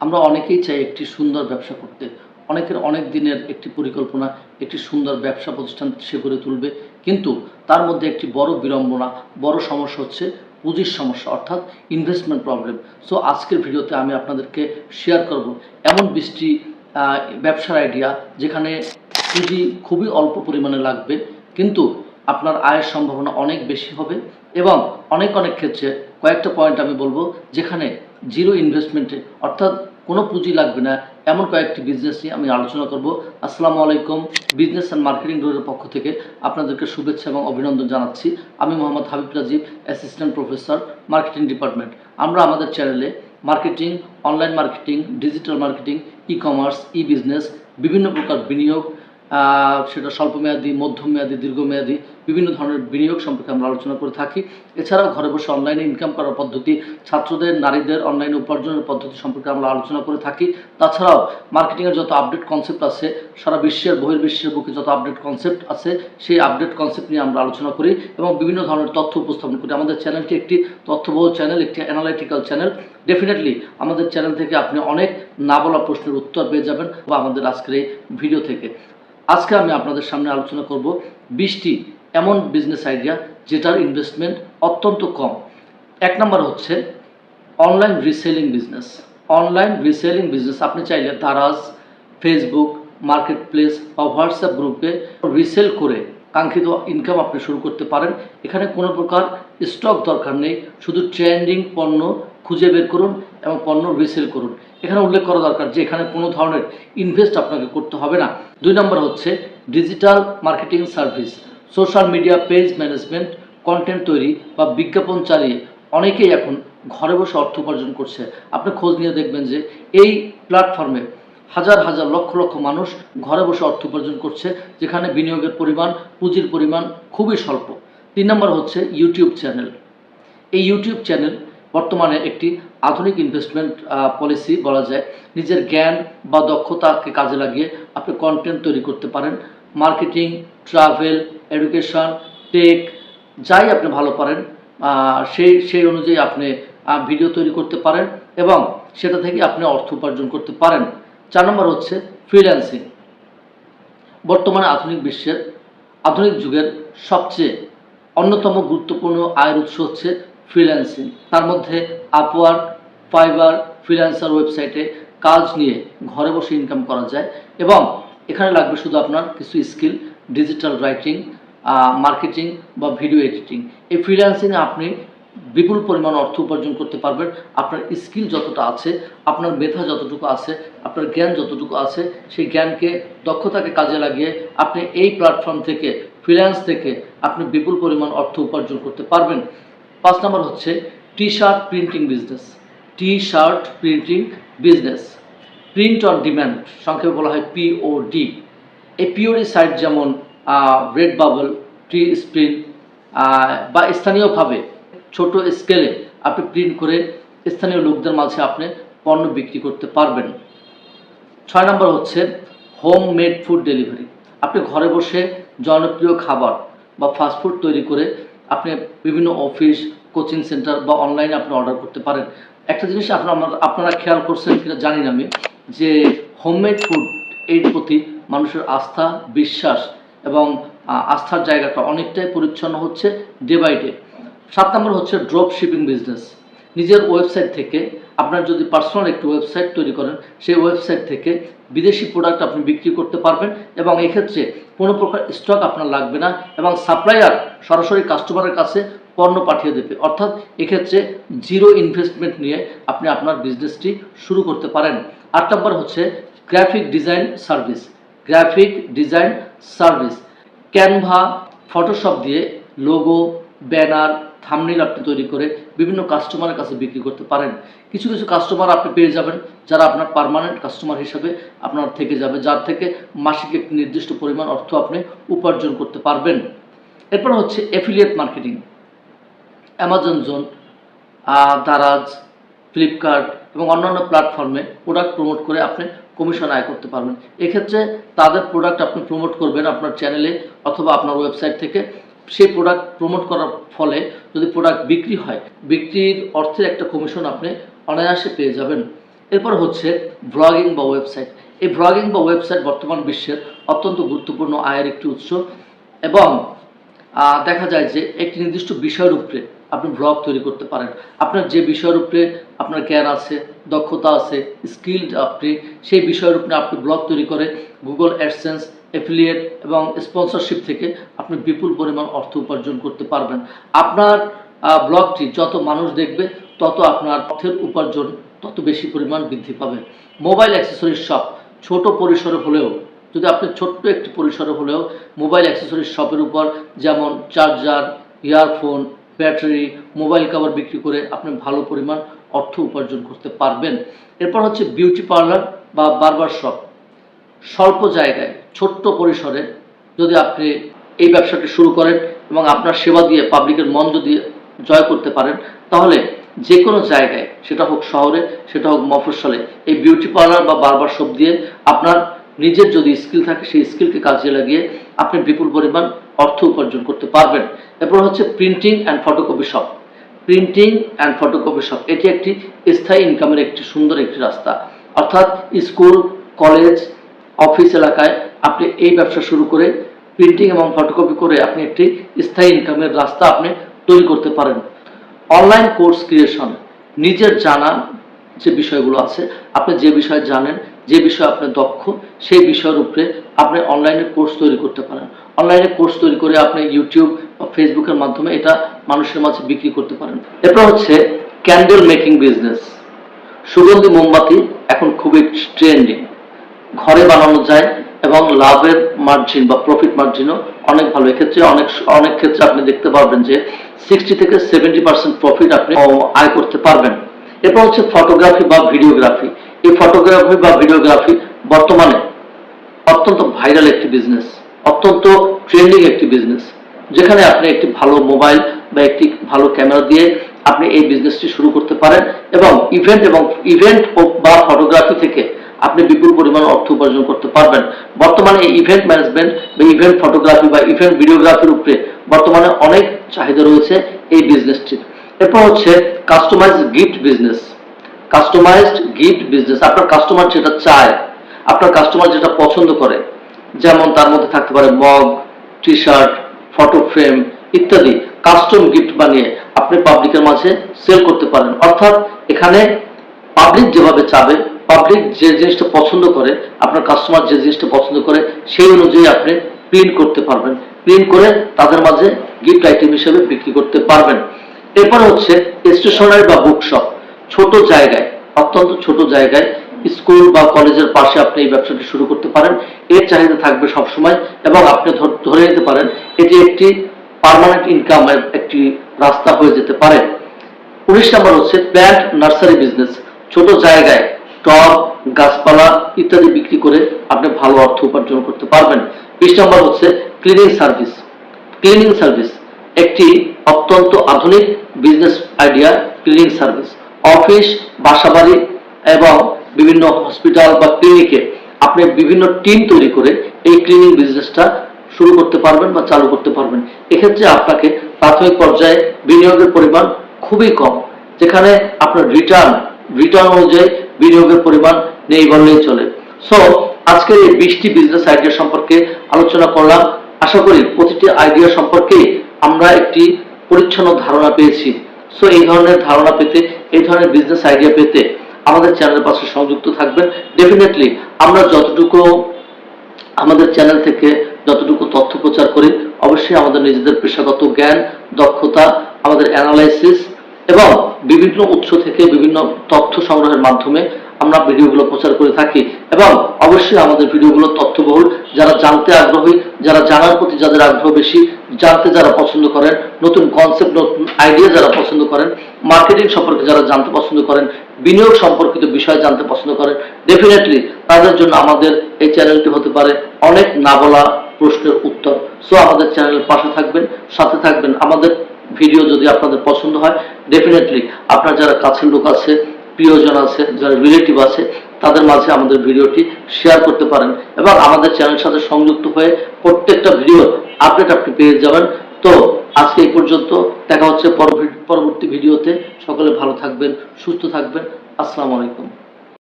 আমরা অনেকেই চাই একটি সুন্দর ব্যবসা করতে। অনেকের অনেক দিনের একটি পরিকল্পনা, একটি সুন্দর ব্যবসা প্রতিষ্ঠান সে গড়ে তুলবে। কিন্তু তার মধ্যে একটি বড় বিড়ম্বনা, বড় সমস্যা হচ্ছে পুঁজির সমস্যা, অর্থাৎ ইনভেস্টমেন্ট প্রবলেম। সো আজকের ভিডিওতে আমি আপনাদেরকে শেয়ার করব এমন 20টি ব্যবসার আইডিয়া যেখানে পুঁজি খুবই অল্প পরিমাণে লাগবে, কিন্তু আপনার আয়ের সম্ভাবনা অনেক বেশি হবে। এবং অনেক ক্ষেত্রে কয়েকটা পয়েন্ট আমি বলবো যেখানে জিরো ইনভেস্টমেন্টে, অর্থাৎ কোনো পুঁজি লাগবে না, এমন কয়েকটি বিজনেস নিয়ে আমি আলোচনা করব। আসসালামু আলাইকুম। বিজনেস অ্যান্ড মার্কেটিং রোডের পক্ষ থেকে আপনাদেরকে শুভেচ্ছা এবং অভিনন্দন জানাচ্ছি। আমি Mohammad Habib Rajib, assistant professor, marketing department. আমরা আমাদের চ্যানেলে marketing, online marketing, digital marketing, e commerce, e business, বিভিন্ন প্রকার বিনিয়োগ, সেটা স্বল্পমেয়াদী, মধ্যমেয়াদী, দীর্ঘমেয়াদী, বিভিন্ন ধরনের বিনিয়োগ সম্পর্কে আমরা আলোচনা করে থাকি। এছাড়াও ঘরে বসে অনলাইনে ইনকাম করার পদ্ধতি, ছাত্রদের, নারীদের অনলাইনে উপার্জনের পদ্ধতি সম্পর্কে আমরা আলোচনা করে থাকি। তাছাড়াও মার্কেটিংয়ের যত আপডেট কনসেপ্ট আছে, সারা বিশ্বের বহির্বিশ্বের বুকে যত আপডেট কনসেপ্ট আছে, সেই আপডেট কনসেপ্ট নিয়ে আমরা আলোচনা করি এবং বিভিন্ন ধরনের তথ্য উপস্থাপন করি। আমাদের চ্যানেলটি একটি তথ্যবহুল চ্যানেল, একটি অ্যানালাইটিক্যাল চ্যানেল। ডেফিনেটলি আমাদের চ্যানেল থেকে আপনি অনেক না বলা প্রশ্নের উত্তর পেয়ে যাবেন বা আমাদের আজকের এই ভিডিও থেকে। আজকে আমি আপনাদের সামনে আলোচনা করব 20টি এমন বিজনেস আইডিয়া যেটার ইনভেস্টমেন্ট অত্যন্ত কম। 1 নম্বর হচ্ছে online reselling business. Online reselling business আপনি চাইলে দারাজ, ফেসবুক মার্কেট প্লেস বা হোয়াটসঅ্যাপ গ্রুপে রিসেল করে কাঙ্ক্ষিত ইনকাম আপনি শুরু করতে পারেন। এখানে কোনো প্রকার স্টক দরকার নেই, শুধু ট্রেন্ডিং পণ্য খুঁজে বের করুন এবং পণ্য রিসেল করুন। এখানে উল্লেখ করা দরকার যে এখানে কোনো ধরনের ইনভেস্ট আপনাকে করতে হবে না। 2 নম্বর হচ্ছে digital marketing service. Social media page management, content তৈরি বা বিজ্ঞাপন চালিয়ে অনেকেই এখন ঘরে বসে অর্থ উপার্জন করছে। আপনি খোঁজ নিয়ে দেখবেন যে এই প্ল্যাটফর্মে হাজার হাজার লক্ষ লক্ষ মানুষ ঘরে বসে অর্থ উপার্জন করছে, যেখানে বিনিয়োগের পরিমাণ, পুঁজির পরিমাণ খুবই স্বল্প। 3 নম্বর হচ্ছে ইউটিউব চ্যানেল। এই ইউটিউব চ্যানেল বর্তমানে একটি আধুনিক ইনভেস্টমেন্ট পলিসি বলা যায়। নিজের জ্ঞান বা দক্ষতাকে কাজে লাগিয়ে আপনি কন্টেন্ট তৈরি করতে পারেন। মার্কেটিং, ট্রাভেল, এডুকেশন, টেক, যাই আপনি ভালো পারেন সেই অনুযায়ী আপনি ভিডিও তৈরি করতে পারেন এবং সেটা থেকে আপনি অর্থ উপার্জন করতে পারেন। 4 নম্বর হচ্ছে ফ্রিল্যান্সিং। বর্তমানে আধুনিক বিশ্বের, আধুনিক যুগের সবচেয়ে অন্যতম গুরুত্বপূর্ণ আয়ের উৎস হচ্ছে ফ্রিল্যান্সিং। তার মধ্যে আপওয়ার্ক, ফাইবার, ফ্রিল্যান্সার ওয়েবসাইটে কাজ নিয়ে ঘরে বসে ইনকাম করা যায় এবং এখানে লাগবে শুধু আপনার কিছু স্কিল, ডিজিটাল রাইটিং, মার্কেটিং বা ভিডিও এডিটিং। এই ফ্রিল্যান্সিংয়ে আপনি বিপুল পরিমাণ অর্থ উপার্জন করতে পারবেন। আপনার স্কিল যতটা আছে, আপনার মেধা যতটুকু আছে, আপনার জ্ঞান যতটুকু আছে, সেই জ্ঞানকে, দক্ষতাকে কাজে লাগিয়ে আপনি এই প্ল্যাটফর্ম থেকে, ফ্রিল্যান্স থেকে আপনি বিপুল পরিমাণ অর্থ উপার্জন করতে পারবেন। 5 নম্বর হচ্ছে T shirt printing business. T shirt printing business, print on demand, সংক্ষেপে বলা হয় পিওডি। এই পিওডি সাইট যেমন রেড বাবল, টি স্প্রিন বা স্থানীয়ভাবে ছোট স্কেলে আপনি প্রিন্ট করে স্থানীয় লোকদের মাঝে আপনি পণ্য বিক্রি করতে পারবেন। 6 নম্বর হচ্ছে হোম মেড ফুড ডেলিভারি। আপনি ঘরে বসে জনপ্রিয় খাবার বা ফাস্টফুড তৈরি করে আপনি বিভিন্ন অফিস, কোচিং সেন্টার বা অনলাইনে আপনি অর্ডার করতে পারেন। একটা জিনিস আপনারা খেয়াল করছেন কিনা জানি না আমি, যে হোমমেড ফুড এর প্রতি মানুষের আস্থা, বিশ্বাস এবং আস্থার জায়গাটা অনেকটাই পরিচ্ছন্ন হচ্ছে ডে বাই ডে। 7 নম্বর হচ্ছে ড্রপ শিপিং বিজনেস। নিজের ওয়েবসাইট থেকে, আপনার যদি পার্সোনাল একটি ওয়েবসাইট তৈরি করেন, সেই ওয়েবসাইট থেকে বিদেশি প্রোডাক্ট আপনি বিক্রি করতে পারবেন এবং এক্ষেত্রে কোনো প্রকার স্টক আপনার লাগবে না এবং সাপ্লায়ার সরাসরি কাস্টমারের কাছে পণ্য পাঠিয়ে দেবে। অর্থাৎ এক্ষেত্রে জিরো ইনভেস্টমেন্ট নিয়ে আপনি আপনার বিজনেসটি শুরু করতে পারেন। 8 নম্বর হচ্ছে graphic design service. Graphic design service, Canva, Photoshop দিয়ে লোগো, ব্যানার, থাম্বনেইল আপনি তৈরি করে বিভিন্ন কাস্টমারের কাছে বিক্রি করতে পারেন। কিছু কাস্টমার আপনি পেয়ে যাবেন যারা আপনার পার্মানেন্ট কাস্টমার হিসেবে আপনার থেকে যাবে, যার থেকে মাসিক একটি নির্দিষ্ট পরিমাণ অর্থ আপনি উপার্জন করতে পারবেন। এরপর হচ্ছে affiliate marketing. Amazon zone, Daraz, Flipkart এবং অন্যান্য প্ল্যাটফর্মে প্রোডাক্ট প্রমোট করে আপনি কমিশন আয় করতে পারবেন। এক্ষেত্রে তাদের প্রোডাক্ট আপনি প্রমোট করবেন আপনার চ্যানেলে অথবা আপনার ওয়েবসাইট থেকে। সেই প্রোডাক্ট প্রমোট করার ফলে যদি প্রোডাক্ট বিক্রি হয়, বিক্রির অর্থে একটা কমিশন আপনি অনায়াসে পেয়ে যাবেন। এরপর হচ্ছে ব্লগিং বা ওয়েবসাইট। এই ব্লগিং বা ওয়েবসাইট বর্তমান বিশ্বের অত্যন্ত গুরুত্বপূর্ণ আয়ের একটি উৎস এবং দেখা যায় যে একটি নির্দিষ্ট বিষয়ের উপরে আপনি ব্লগ তৈরি করতে পারেন। আপনার যে বিষয়ের উপরে আপনার জ্ঞান আছে, দক্ষতা আছে, স্কিলড আপনি সেই বিষয়ের উপরে আপনি ব্লগ তৈরি করে গুগল অ্যাডসেন্স, অ্যাফিলিয়েট এবং স্পন্সরশিপ থেকে আপনি বিপুল পরিমাণ অর্থ উপার্জন করতে পারবেন। আপনার ব্লগটি যত মানুষ দেখবে তত আপনার অর্থের উপার্জন তত বেশি পরিমাণ বৃদ্ধি পাবে। মোবাইল অ্যাক্সেসরিজ শপ ছোট পরিসরে হলেও, যদি আপনি ছোট্ট একটি পরিসরে হলেও মোবাইল অ্যাক্সেসরিজ শপের উপর যেমন charger, earphone, battery, mobile cover বিক্রি করে আপনি ভালো পরিমাণ অর্থ উপার্জন করতে পারবেন। এরপর হচ্ছে বিউটি পার্লার বা বারবার শপ। স্বল্প জায়গায় ছোট্ট পরিসরে যদি আপনি এই ব্যবসাটি শুরু করেন এবং আপনার সেবা দিয়ে পাবলিকের মন যদি জয় করতে পারেন, তাহলে যে কোনো জায়গায়, সেটা হোক শহরে, সেটা হোক মফস্বলে, এই বিউটি পার্লার বা বারবার শপ দিয়ে আপনার নিজের যদি স্কিল থাকে সেই স্কিলকে কাজে লাগিয়ে আপনি বিপুল পরিমাণ অর্থ উপার্জন করতে পারবেন। এরপর হচ্ছে printing and photocopy shop. Printing and photocopy shop এটি একটি স্থায়ী ইনকামের একটি সুন্দর একটি রাস্তা। অর্থাৎ স্কুল, কলেজ, অফিস এলাকায় আপনি এই ব্যবসা শুরু করে প্রিন্টিং এবং ফটোকপি করে আপনি একটি স্থায়ী ইনকামের রাস্তা আপনি তৈরি করতে পারেন। অনলাইন কোর্স ক্রিয়েশন, নিজের জানা যে বিষয়গুলো আছে, আপনি যে বিষয়ে জানেন, যে বিষয়ে আপনি দক্ষ, সেই বিষয়ের উপরে আপনি অনলাইনে কোর্স তৈরি করতে পারেন। অনলাইনে কোর্স তৈরি করে আপনি ইউটিউব বা ফেসবুকের মাধ্যমে এটা মানুষের মাঝে বিক্রি করতে পারেন। এরপর হচ্ছে ক্যান্ডেল মেকিং বিজনেস। সুগন্ধি মোমবাতি এখন খুবই ট্রেন্ডিং, ঘরে বানানো যায় এবং লাভের মার্জিন বা প্রফিট মার্জিনও অনেক ভালো। এক্ষেত্রে অনেক ক্ষেত্রে আপনি দেখতে পারবেন যে 60 থেকে 70% প্রফিট আপনি আয় করতে পারবেন। এরপর হচ্ছে ফটোগ্রাফি বা ভিডিওগ্রাফি। এই ফটোগ্রাফি বা ভিডিওগ্রাফি বর্তমানে অত্যন্ত ভাইরাল একটি বিজনেস, অত্যন্ত ট্রেন্ডিং একটি বিজনেস, যেখানে আপনি একটি ভালো মোবাইল বা একটি ভালো ক্যামেরা দিয়ে আপনি এই বিজনেসটি শুরু করতে পারেন এবং ইভেন্ট বা ফটোগ্রাফি থেকে আপনি বিপুল পরিমাণ অর্থ উপার্জন করতে পারবেন। বর্তমানে এই ইভেন্ট ম্যানেজমেন্ট বা ইভেন্ট ফটোগ্রাফি বা ইভেন্ট ভিডিওগ্রাফির উপরে বর্তমানে অনেক চাহিদা রয়েছে এই বিজনেসটির। এরপর হচ্ছে customised gift business. Customised gift business, আপনার কাস্টমার যেটা চায়, আপনার কাস্টমার যেটা পছন্দ করে, যেমন তার মধ্যে থাকতে পারে mug, T shirt, photo frame ইত্যাদি, কাস্টম গিফট বানিয়ে আপনি পাবলিকের মাঝে সেল করতে পারেন। অর্থাৎ এখানে পাবলিক যেভাবে চাবে, পাবলিক যে জিনিসটা পছন্দ করে, আপনার কাস্টমার যে জিনিসটা পছন্দ করে, সেই অনুযায়ী আপনি প্রিন্ট করতে পারবেন। প্রিন্ট করে তাদের মাঝে গিফট আইটেম হিসেবে বিক্রি করতে পারবেন। এরপর হচ্ছে স্টেশনারি বা বুকশপ। ছোট জায়গায়, অত্যন্ত ছোট জায়গায়, স্কুল বা কলেজের পাশে আপনি এই ব্যবসাটি শুরু করতে পারেন। এর চাহিদা থাকবে সবসময় এবং আপনি ধরে নিতে পারেন এটি একটি পার্মানেন্ট ইনকামের একটি রাস্তা হয়ে যেতে পারে। 19 নম্বর হচ্ছে প্ল্যান্ট নার্সারি বিজনেস। ছোট জায়গায় টব, গাছপালা ইত্যাদি বিক্রি করে আপনি ভালো অর্থ উপার্জন করতে পারবেন। 20 নম্বর হচ্ছে ক্লিনিং সার্ভিস। ক্লিনিং সার্ভিস একটি অত্যন্ত আধুনিক business idea. Cleaning service office, বাসাবাড়ি এবং বিভিন্ন হসপিটাল বা ক্লিনিকে আপনি বিভিন্ন টিম তৈরি করে এই ক্লিনিং বিজনেসটা শুরু করতে পারবেন বা চালু করতে পারবেন। এক্ষেত্রে আপনাকে প্রাথমিক পর্যায়ে বিনিয়োগের পরিমাণ খুবই কম, যেখানে আপনার রিটার্ন অনুযায়ী বিনিয়োগের পরিমাণ নেই বললেই চলে। সো আজকের এই 20টি বিজনেস আইডিয়া সম্পর্কে আলোচনা করলাম। আশা করি প্রতিটি আইডিয়া সম্পর্কে আমরা একটি পরিচ্ছন্ন ধারণা পেয়েছি। সো এই ধরনের ধারণা পেতে, এই ধরনের বিজনেস আইডিয়া পেতে আমাদের চ্যানেলের পাশে সংযুক্ত থাকবেন। ডেফিনেটলি আমরা যতটুকু আমাদের চ্যানেল থেকে যতটুকু তথ্য প্রচার করি, অবশ্যই আমাদের নিজেদের পেশাগত জ্ঞান, দক্ষতা, আমাদের অ্যানালাইসিস এবং বিভিন্ন উৎস থেকে বিভিন্ন তথ্য সংগ্রহের মাধ্যমে আমরা ভিডিওগুলো প্রচার করে থাকি এবং অবশ্যই আমাদের ভিডিওগুলো তথ্যবহুল। যারা জানতে আগ্রহী, যারা জানার প্রতি যাদের আগ্রহ বেশি, জানতে যারা পছন্দ করেন, নতুন কনসেপ্ট, নতুন আইডিয়া যারা পছন্দ করেন, মার্কেটিং সম্পর্কে যারা জানতে পছন্দ করেন, বিনিয়োগ সম্পর্কিত বিষয় জানতে পছন্দ করেন, ডেফিনেটলি তাদের জন্য আমাদের এই চ্যানেলটি হতে পারে অনেক না বলা প্রশ্নের উত্তর। সো আমাদের চ্যানেলের পাশে থাকবেন, সাথে থাকবেন। আমাদের ভিডিও যদি আপনাদের পছন্দ হয়, ডেফিনেটলি আপনার যারা কাছের লোক আছে, প্রিয়জন আছে, যারা রিলেটিভ আছে, তাদের মাঝে আমাদের ভিডিওটি শেয়ার করতে পারেন এবং আমাদের চ্যানেলের সাথে সংযুক্ত হয়ে প্রত্যেকটা ভিডিও আপডেট আপনি পেয়ে যাবেন। তো আজকে এই পর্যন্ত, দেখা হচ্ছে পরবর্তী ভিডিওতে। সকলে ভালো থাকবেন, সুস্থ থাকবেন। আসসালামু আলাইকুম।